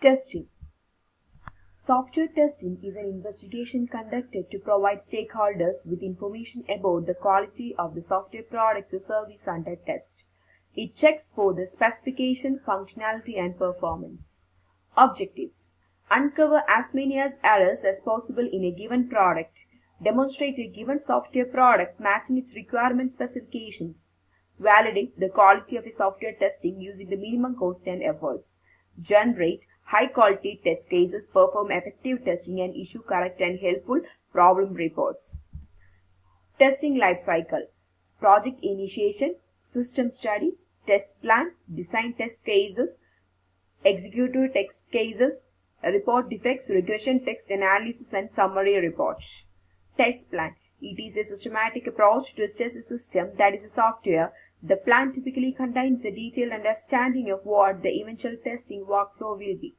Testing. Software testing is an investigation conducted to provide stakeholders with information about the quality of the software products or service under test. It checks for the specification, functionality, and performance. Objectives: uncover as many errors as possible in a given product, demonstrate a given software product matching its requirement specifications, validate the quality of a software testing using the minimum cost and efforts, generate high quality test cases, perform effective testing, and issue correct and helpful problem reports. Testing life cycle: project initiation, system study, test plan, design test cases, execute test cases, report defects, regression test analysis, and summary reports. Test plan: it is a systematic approach to test a system, that is a software. The plan typically contains a detailed understanding of what the eventual testing workflow will be.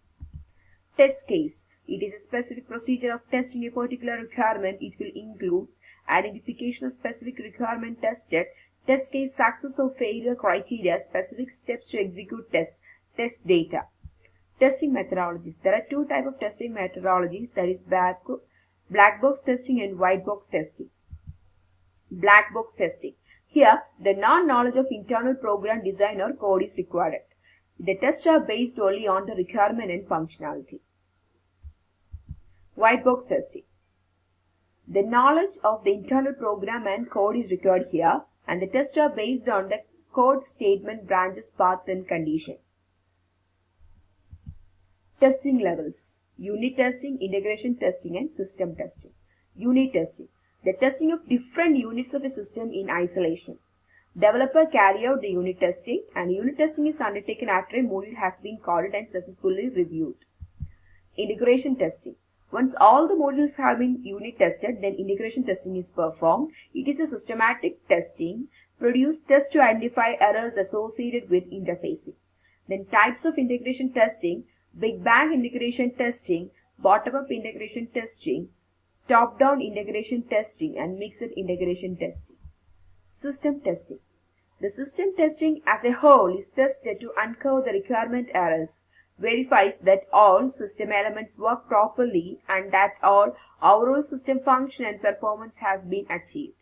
Test case: it is a specific procedure of testing a particular requirement. It will include identification of specific requirement tested, test case success or failure criteria, specific steps to execute test data. Testing methodologies: there are two types of testing methodologies, that is black box testing and white box testing. Black box testing: here, the non-knowledge of internal program design or code is required. The tests are based only on the requirement and functionality. White box testing: the knowledge of the internal program and code is required here, and the tests are based on the code statement, branches, path, and condition. Testing levels: unit testing, integration testing, and system testing. Unit testing: the testing of different units of a system in isolation. Developer carry out the unit testing, and unit testing is undertaken after a module has been called and successfully reviewed. Integration testing: once all the modules have been unit tested, then integration testing is performed. It is a systematic testing. Produce tests to identify errors associated with interfacing. Then types of integration testing: Big Bang integration testing, bottom-up integration testing, top-down integration testing, and mixed integration testing. System testing: the system testing as a whole is tested to uncover the requirement errors, verifies that all system elements work properly, and that all overall system function and performance has been achieved.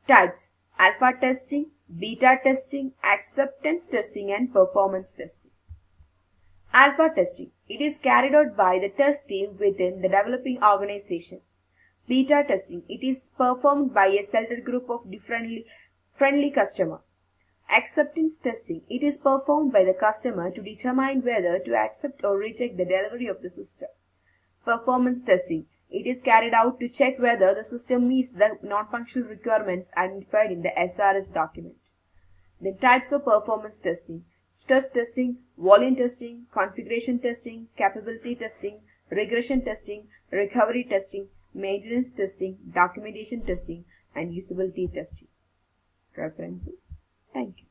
Types: alpha testing, beta testing, acceptance testing, and performance testing. Alpha testing: it is carried out by the test team within the developing organization. Beta testing: it is performed by a selected group of friendly customer. Acceptance testing: it is performed by the customer to determine whether to accept or reject the delivery of the system. Performance testing: it is carried out to check whether the system meets the non-functional requirements identified in the SRS document. The types of performance testing: stress testing, volume testing, configuration testing, capability testing, regression testing, recovery testing, maintenance testing, documentation testing, and usability testing. References. Thank you.